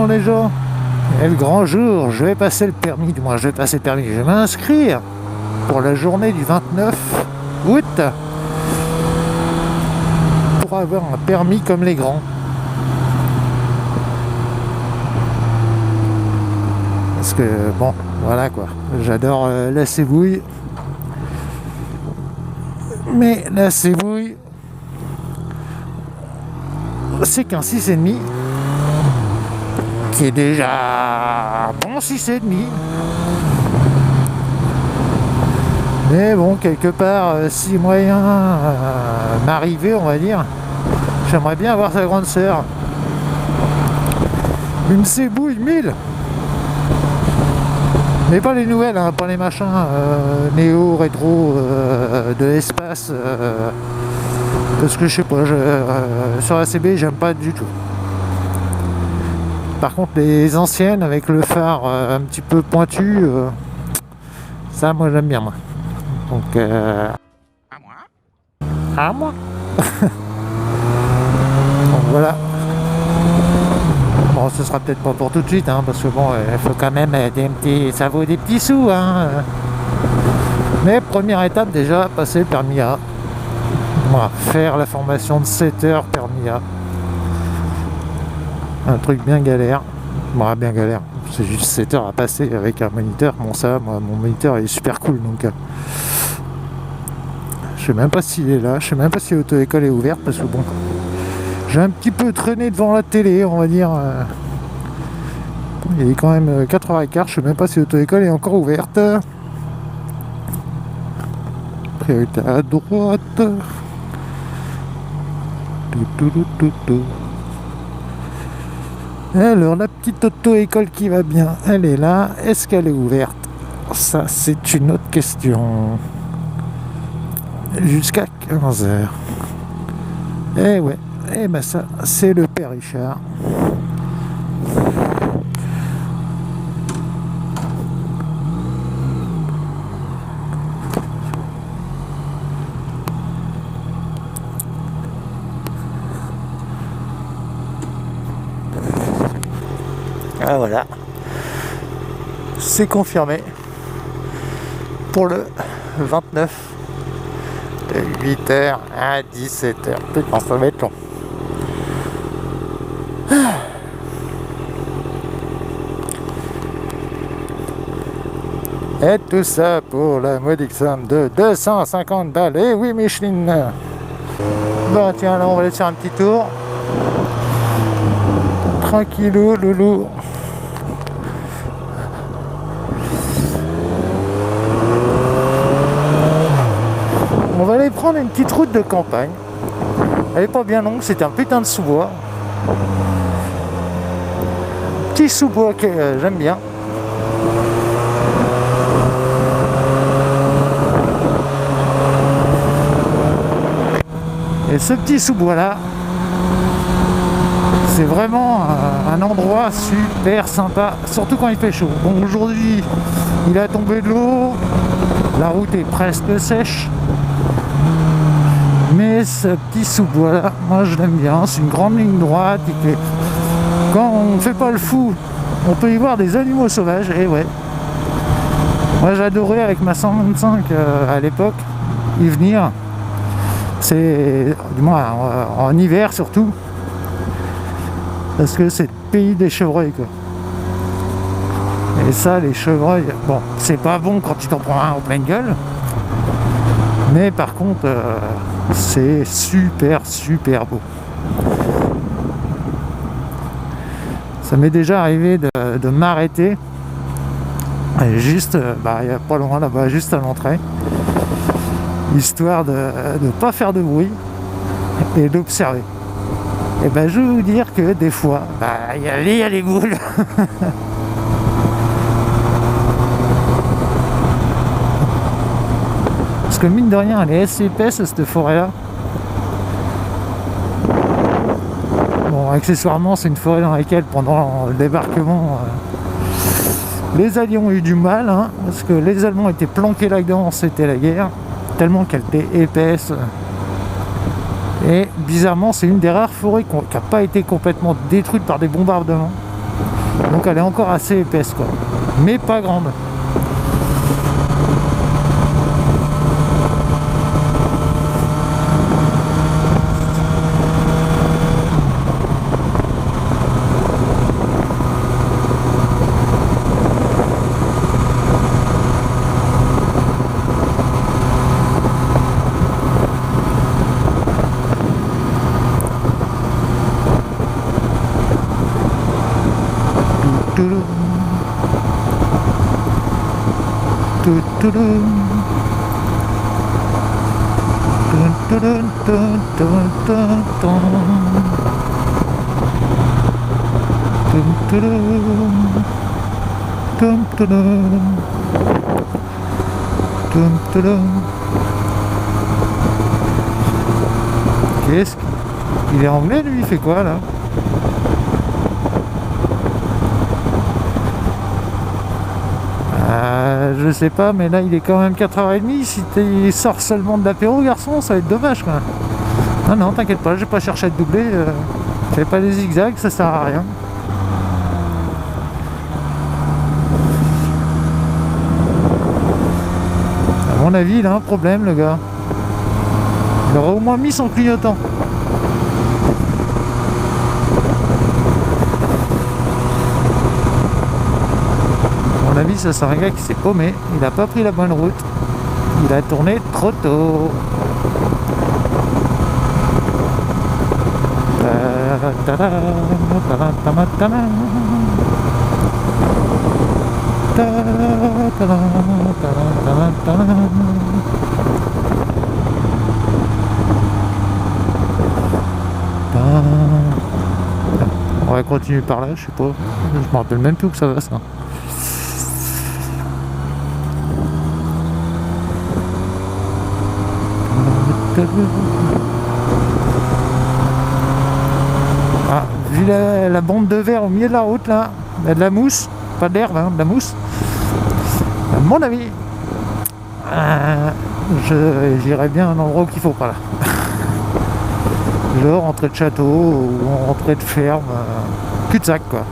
attention les gens, et le grand jour, je vais passer le permis, du moins je vais passer le permis, je vais m'inscrire pour la journée du 29 août pour avoir un permis comme les grands. Parce que bon, voilà quoi, j'adore la Sébouille, mais la Sébouille, c'est qu'un 6,5 qui est déjà bon 6,5. Mais bon, quelque part, si moyen m'arriver, on va dire, j'aimerais bien avoir sa grande sœur. Une Sébouille 1000. Mais pas les nouvelles, hein, pas les machins néo, rétro, de l'espace. Parce que je sais pas, sur la CB, j'aime pas du tout. Par contre, les anciennes avec le phare un petit peu pointu, ça, moi, j'aime bien, moi. Donc, À moi. à moi. Donc voilà. Bon, ce sera peut-être pas pour tout de suite, hein, parce que bon, il faut quand même ça vaut des petits sous, hein. Mais première étape déjà, passer le permis A. Voilà, faire la formation de 7 heures permis A. Un truc bien galère. Bon, bien galère. C'est juste 7 heures à passer avec un moniteur. Bon, ça, moi, mon moniteur est super cool, donc je sais même pas s'il est là. Je sais même pas si l'auto-école est ouverte, parce que bon, j'ai un petit peu traîné devant la télé, on va dire. Il est quand même 4h15, je sais même pas si l'auto-école est encore ouverte. Priorité à droite. Alors, la petite auto-école qui va bien, elle est là. Est-ce qu'elle est ouverte? Ça, c'est une autre question. Jusqu'à 15h. Eh ouais. Eh ben ça, c'est le père Richard. Ah voilà. C'est confirmé. Pour le 29. De 8h à 17h. Putain, ça va être long. Et tout ça pour la modique somme de 250 balles. Et oui, Micheline. Bon, tiens, là, on va aller faire un petit tour. Tranquillou, loulou. On va aller prendre une petite route de campagne. Elle est pas bien longue, c'est un putain de sous-bois. Petit sous-bois que j'aime bien. Et ce petit sous-bois là, c'est vraiment un endroit super sympa, surtout quand il fait chaud. Bon, aujourd'hui, il a tombé de l'eau, la route est presque sèche. Mais ce petit sous-bois là, moi je l'aime bien, c'est une grande ligne droite. Quand on ne fait pas le fou, on peut y voir des animaux sauvages, et ouais. Moi j'adorais avec ma 125 à l'époque, y venir. C'est, du moins en hiver surtout, parce que c'est le pays des chevreuils quoi. Et ça, les chevreuils, bon, c'est pas bon quand tu t'en prends un en pleine gueule, mais par contre, c'est super beau. Ça m'est déjà arrivé de m'arrêter, juste, il n'y a pas loin là-bas, juste à l'entrée, histoire de ne pas faire de bruit et d'observer. Et ben je vais vous dire que des fois, il y a les boules. Parce que mine de rien, elle est assez épaisse cette forêt-là. Bon, accessoirement, c'est une forêt dans laquelle pendant le débarquement, les Alliés ont eu du mal, hein, parce que les Allemands étaient planqués là-dedans, c'était la guerre, tellement qu'elle était épaisse. Et bizarrement, c'est une des rares forêts qui n'a pas été complètement détruite par des bombardements. Donc elle est encore assez épaisse, quoi. Mais pas grande. Qu'est-ce qu'il est anglais, lui? Il fait quoi là? Je sais pas, mais là il est quand même 4h30. Si tu sors seulement de l'apéro, garçon, ça va être dommage quoi. Non, non, t'inquiète pas, je vais pas chercher à te doubler. Fais pas des zigzags, ça sert à rien. À mon avis, il a un problème, le gars. Il aurait au moins mis son clignotant. À mon avis, ça c'est un gars qui s'est paumé. Il n'a pas pris la bonne route. Il a tourné trop tôt. On va continuer par là, je sais pas. Je me rappelle même plus où ça va ça. Ah, vu la bande de verre au milieu de la route là, il y a de la mousse, pas de l'herbe, hein, de la mousse. À mon avis, j'irais bien à un endroit qu'il faut pas là. Genre entrée de château ou entrée de ferme, cul-de-sac quoi.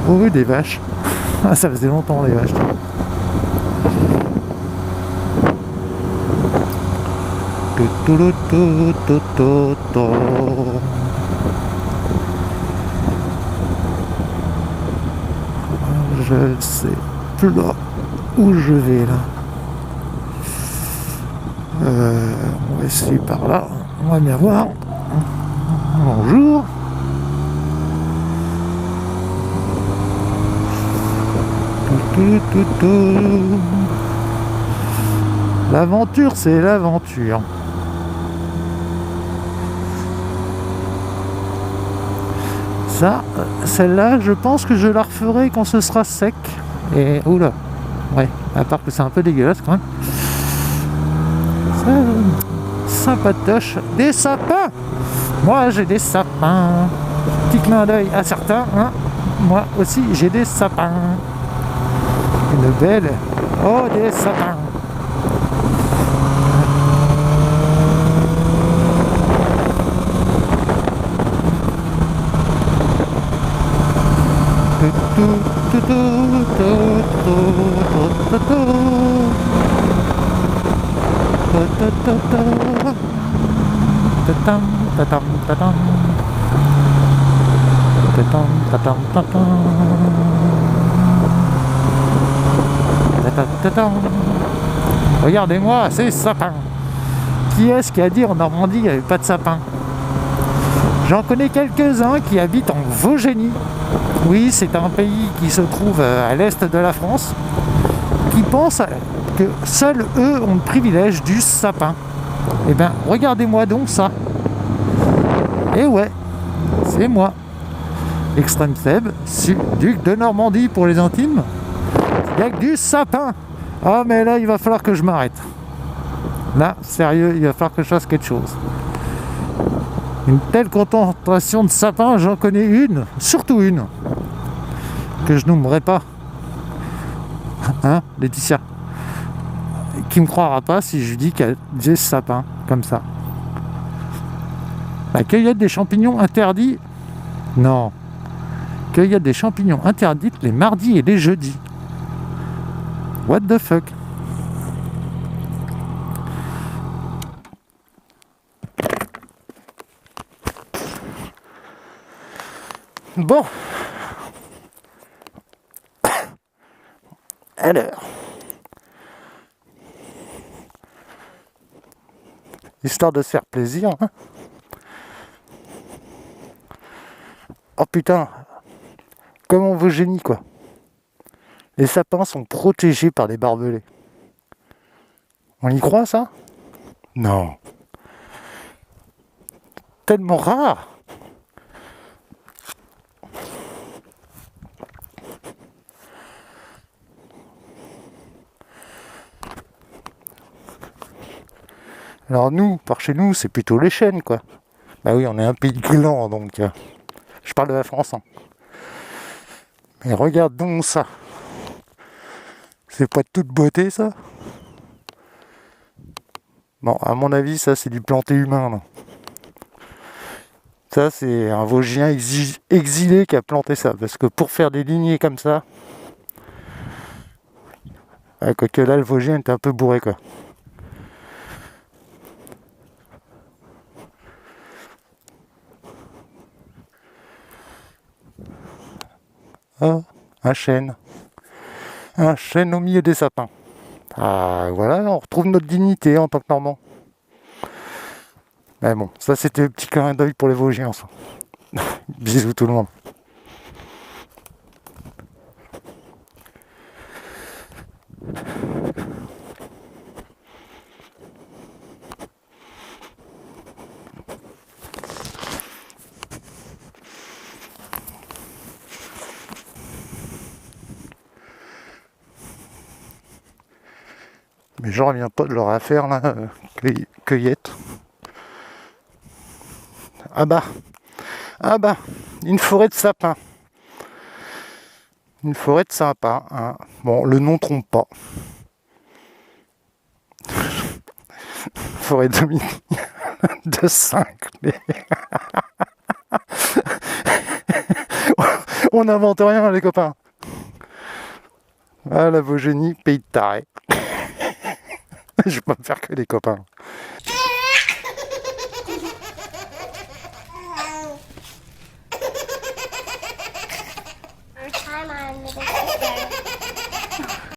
Oh oui, des vaches. Ah, ça faisait longtemps les vaches. Je sais plus là où je vais là. On va essayer par là. On va bien voir. Bonjour. L'aventure, c'est l'aventure. Ça, celle-là, je pense que je la referai quand ce sera sec. Et oula, ouais, à part que c'est un peu dégueulasse quand même. Ça, sympatoche. Des sapins. Moi, j'ai des sapins. Petit clin d'œil à certains. Hein. Moi aussi, j'ai des sapins. Une belle. Oh, des sapins. Regardez-moi ces sapins. Qui est-ce qui a dit en Normandie il n'y avait pas de sapins? J'en connais quelques-uns qui habitent en Vaugénie. Oui, c'est un pays qui se trouve à l'est de la France, qui pensent que seuls eux ont le privilège du sapin. Eh bien, regardez-moi donc ça. Et ouais, c'est moi. Extrême Seb, duc de Normandie pour les intimes. Il n'y a que du sapin. Ah, mais là, il va falloir que je m'arrête. Là, sérieux, il va falloir que je fasse quelque chose. Une telle contemplation de sapin, j'en connais une, surtout une, que je nommerai pas. Hein, Laetitia? Qui me croira pas si je dis qu'il y a des sapins comme ça. La cueillette des champignons interdit. Non. Cueillette des champignons interdite les mardis et les jeudis. What the fuck? Bon. Alors. Histoire de se faire plaisir. Hein. Oh putain. Comme on veut génie quoi. Les sapins sont protégés par des barbelés. On y croit ça? Non. Tellement rare. Alors nous, par chez nous, c'est plutôt les chênes, quoi. Bah oui, on est un pays de glands, donc... je parle de la France, hein. Mais regarde donc ça. C'est pas de toute beauté, ça? Bon, à mon avis, ça, c'est du planté humain, là. Ça, c'est un Vosgien exilé qui a planté ça. Parce que pour faire des lignées comme ça... quoique là, le Vosgien était un peu bourré, quoi. Ah, un chêne. Un chêne au milieu des sapins. Ah, voilà, on retrouve notre dignité en tant que Normand. Mais bon, ça c'était le petit clin d'œil pour les Vosgiens, ça. Bisous tout le monde. Mais je reviens pas de leur affaire là, cueillette. Ah bah, une forêt de sapins. Une forêt de sapins, hein. Bon, le nom trompe pas. Forêt de 5. Mais... on n'invente rien les copains. Ah la Vosgénie, pays de taré. Je vais pas me faire que les copains. Time on with a sister.